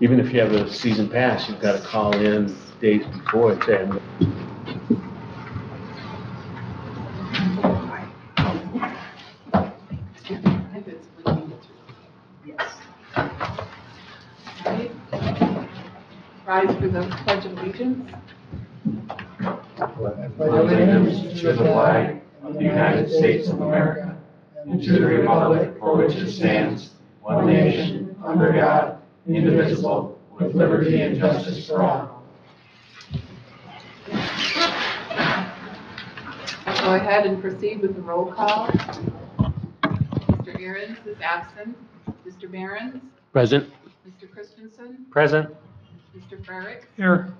Even if you have a season pass, you've got to call in days before and say, Right. Rise for the Pledge of Allegiance. Allegiance to the flag of the United States of America and to the republic for which it stands, one nation, under God, indivisible, with liberty and justice for all. Go ahead and proceed with the roll call. Mr. Aaron's is absent. Mr. Behrens? present. Mr. Christensen? Present. Mr. Frerick? Here.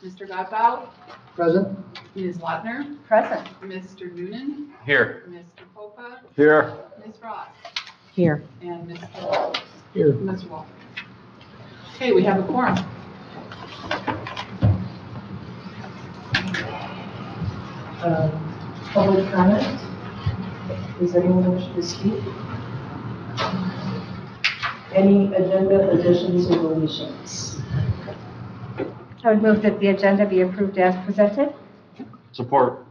Mr. Godbout? Present. Ms. Lautner? Present. Mr. Noonan? Here. Mr. Popa? Here. Ms. Ross? Here. And Mr. Here. Ms. Walker. Okay, we have a quorum. Public comment? Does anyone wish to speak? Any agenda additions or deletions? I would move that the agenda be approved as presented. Support.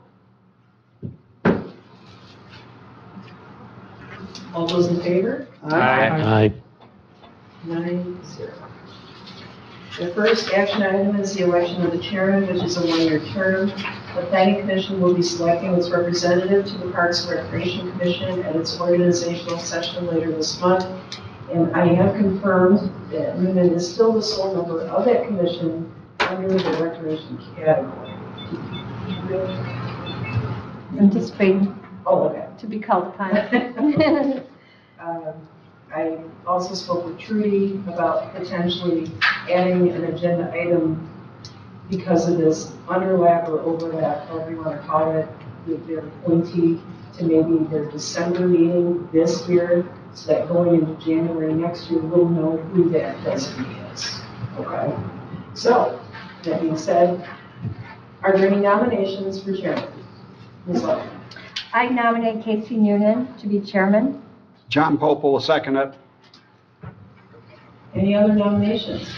All those in favor? Aye. 9-0. The first action item is the election of the chairman, which is a one-year term. The planning commission will be selecting its representative to the Parks and Recreation Commission at its organizational session later this month. And I have confirmed that Noonan is still the sole member of that commission under the recreation category. Anticipating Oh, okay. to be called upon. I also spoke with Trudy about potentially adding an agenda item because of this underlap or overlap, however you want to call it, with their appointee to maybe their December meeting this year, so that going into January next year, we'll know who that designee is. Okay? So, that being said, are there any nominations for chairman? Ms. Lutton. I nominate Casey Noonan to be chairman. John Pope will second it. Any other nominations?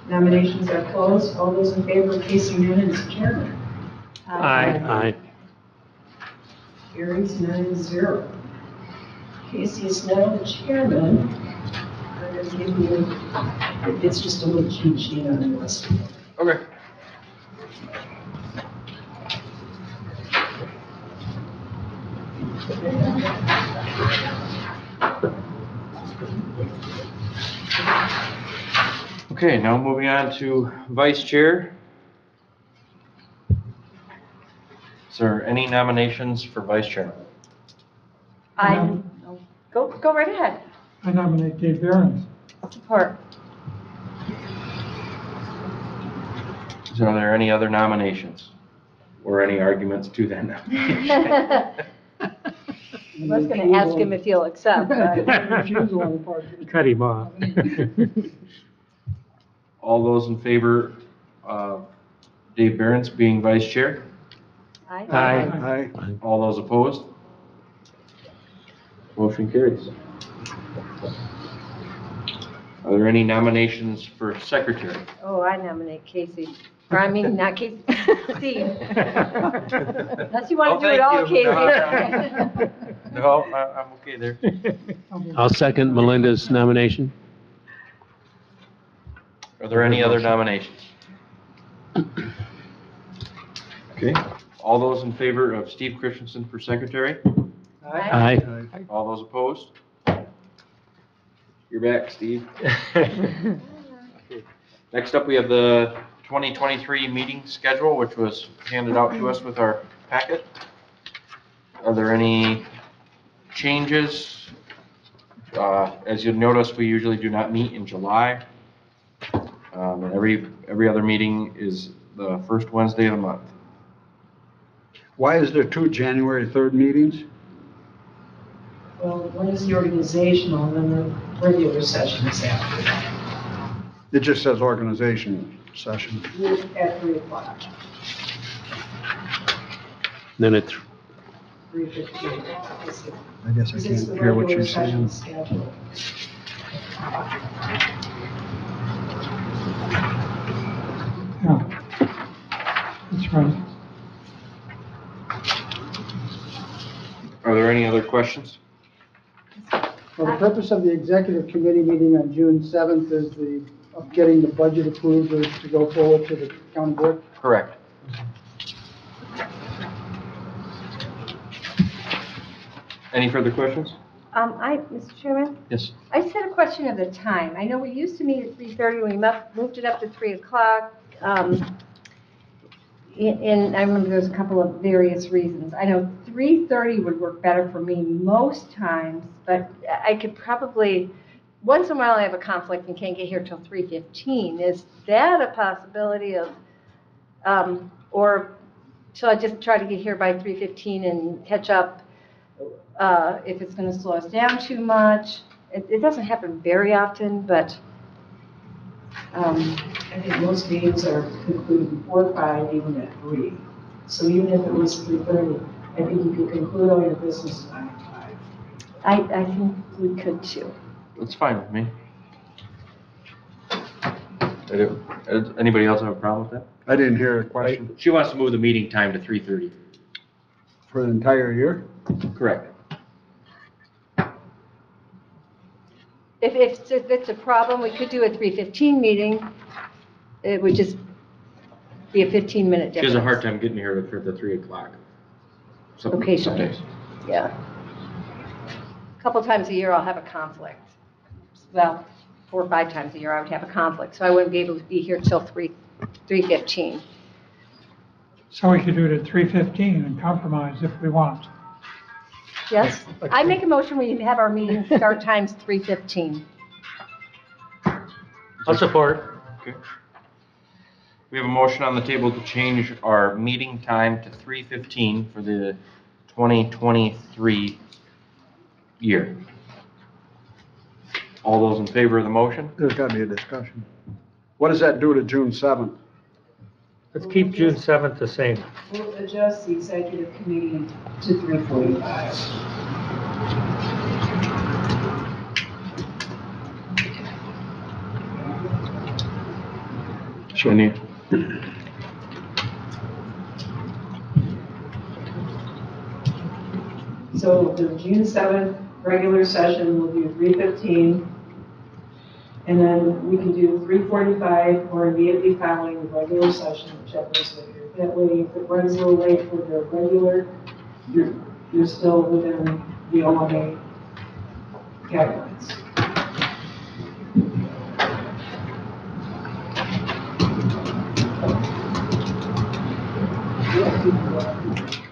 Nominations are closed. All those in favor of Casey Noonan as chairman? Aye. Carries 9-0. Casey is now the chairman. I'm going to give you, it's just a little cheat sheet on the list. Okay. Okay, now moving on to vice chair. Is there any nominations for vice chair? Go right ahead. I nominate Dave Behrens. Support. Are there any other nominations? Or any arguments to that nomination? I was going to ask him if he'll accept. but- Cut him off. All those in favor of Dave Behrens being vice chair? Aye. Aye. All those opposed? Motion carries. Are there any nominations for secretary? Oh, I nominate Casey. Or I mean, not Casey, Steve. Unless you want to do it all, thank you. Casey. No, I'm okay there. I'll second Melinda's nomination. Are there any other nominations? Okay, all those in favor of Steve Christensen for secretary? Aye. All those opposed? You're back, Steve. Next up, we have the 2023 meeting schedule, which was handed out to us with our packet. Are there any changes? As you'll notice, we usually do not meet in July. And every other meeting is the first Wednesday of the month. Why is there 2 January 3rd meetings? Well, one is the organizational, and then the regular session is after that. It just says organization session. At 3 o'clock, Then it's 3:15. I guess I This is can't the hear what regular she's saying. session schedule. Right. Are there any other questions? Well, the purpose of the executive committee meeting on June 7th is of getting the budget approved or to go forward to the county board. Correct. Any further questions? Mr. Chairman, Yes. I just had a question of the time. I know we used to meet at 3:30, we moved it up to 3 o'clock. And I remember there's a couple of various reasons. I know 3:30 would work better for me most times, but I could probably, once in a while I have a conflict and can't get here till 3:15. Is that a possibility of, or shall I just try to get here by 3:15 and catch up if it's going to slow us down too much? It doesn't happen very often, but I think most meetings are concluded before 5, even at 3. So even if it was 3:30, I think you could conclude all your business by 5. I think we could too. That's fine with me. Anybody else have a problem with that? I didn't hear a question. She wants to move the meeting time to 3:30. For the entire year? Correct. If it's a problem, we could do a 3:15 meeting. It would just be a 15-minute difference. She has a hard time getting here for the 3 o'clock. Some Occasionally. days. Yeah. A couple times a year I'll have a conflict. Well, 4 or 5 times a year I would have a conflict, so I wouldn't be able to be here till 3:15. So we could do it at 3:15 and compromise if we want. Yes? I make a motion, we have our meeting start times 3:15. I'll support. Okay. We have a motion on the table to change our meeting time to 3:15 for the 2023 year. All those in favor of the motion? There's got to be a discussion. What does that do to June 7th? Let's keep June 7th the same. We'll adjust the executive committee to 3:45. Any? So the June 7th regular session will be 3:15. And then we can do 3:45 or immediately following the regular session, whichever is later. That way, if it runs a little late for the regular, you're still within the OMA guidelines.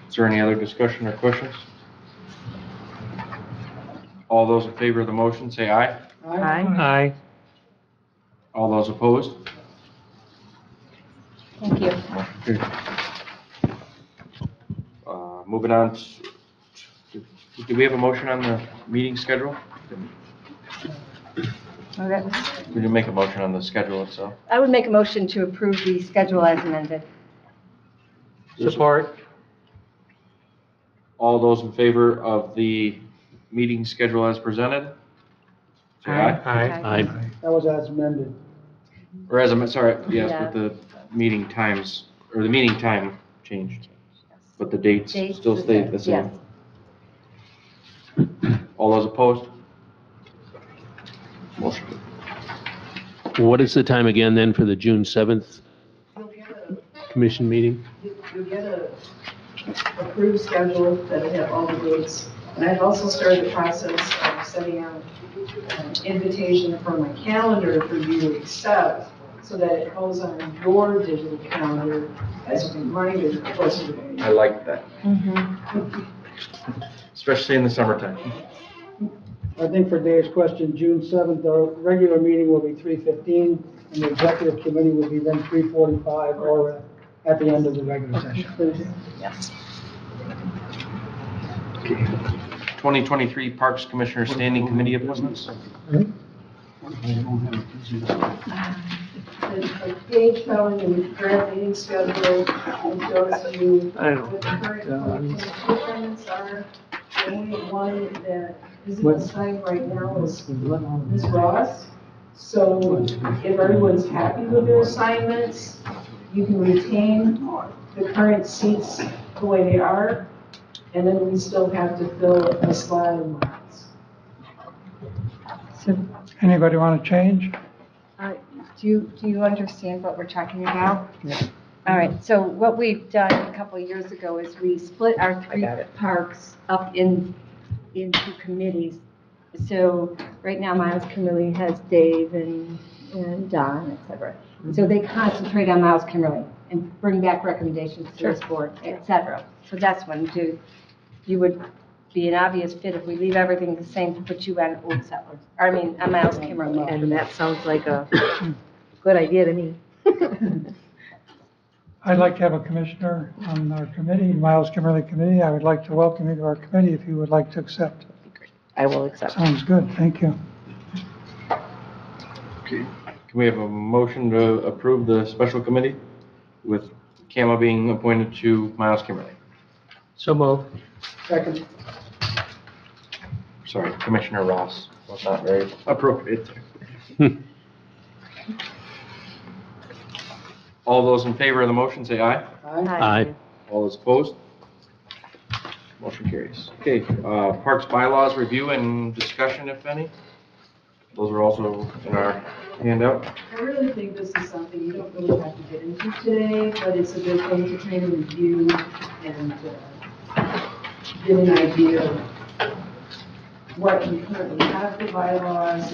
Is there any other discussion or questions? All those in favor of the motion, say aye. Aye. All those opposed? Thank you. Moving on, do we have a motion on the meeting schedule? Okay. We didn't make a motion on the schedule itself. I would make a motion to approve the schedule as amended. Support. All those in favor of the meeting schedule as presented? Say aye. Aye. That was as amended. Or as, sorry, yes, Yeah. with the meeting times, or the meeting time changed, but the dates Dates still the stay same, the same. yes. All those opposed? Motion. What is the time again then for the June 7th commission meeting? You'll get a approved schedule that'll have all the dates. And I've also started the process of setting out an invitation for my calendar for you to accept so that it goes on your digital calendar as a reminder closer to the meeting. I like that, Mhm. especially in the summertime. I think for Dave's question, June 7th, our regular meeting will be 3:15, and the executive committee will be then 3:45 or at the end of the regular session. Yes. 2023 Parks Commissioner Standing Committee appointments. The page showing in the current meeting schedule and shows you what the current appointments are. The only one that isn't assigned right now is Ms. Ross. So if everyone's happy with their assignments, you can retain the current seats the way they are, and then we still have to fill a slot in March. So, Anybody want to change? do you understand what we're talking about? All right, so what we've done a couple of years ago is we split our three parks up into committees. So right now, Miles Kimberly has Dave and Don, et cetera. So they concentrate on Miles Kimberly and bring back recommendations to this board, et cetera. So that's one, you would be an obvious fit if we leave everything the same to put you on Old Settlers, on Miles Kimberly. And that sounds like a good idea to me. I'd like to have a commissioner on our committee, Miles Kimberly Committee. I would like to welcome you to our committee if you would like to accept. I will accept. Sounds good, thank you. Can we have a motion to approve the special committee with Kama being appointed to Miles Kimberly? So move. Second. Sorry, Commissioner Ross. Was not very appropriate there. All those in favor of the motion, say aye. Aye. All those opposed? Motion carries. Okay, Parks Bylaws review and discussion, if any. Those are also in our handout. I really think this is something you don't really have to get into today, but it's a good thing to kind of review and get an idea of what you currently have for bylaws.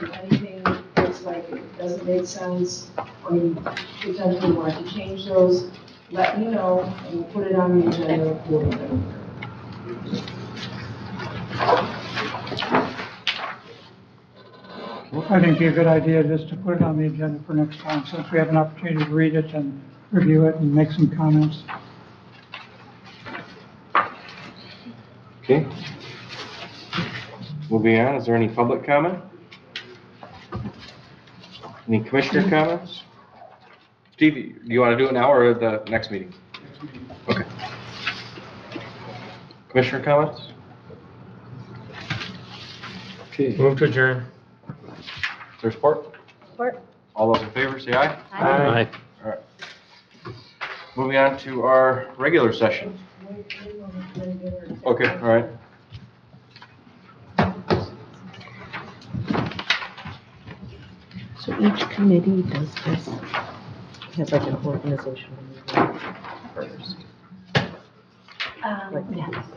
If anything looks like it doesn't make sense, or you potentially want to change those, let me know, and we'll put it on the agenda for I think it'd be a good idea just to put it on the agenda for next time, since we have an opportunity to read it and review it and make some comments. Okay. Moving on, is there any public comment? Any commissioner comments? Steve, do you want to do it now or at the next meeting? Okay. Commissioner comments? Okay. Move to adjourn. Is there support? Support. All those in favor, say aye. Aye. All right. Moving on to our regular session. Okay, all right. So each committee does this, has like an organizational meeting first. Like that.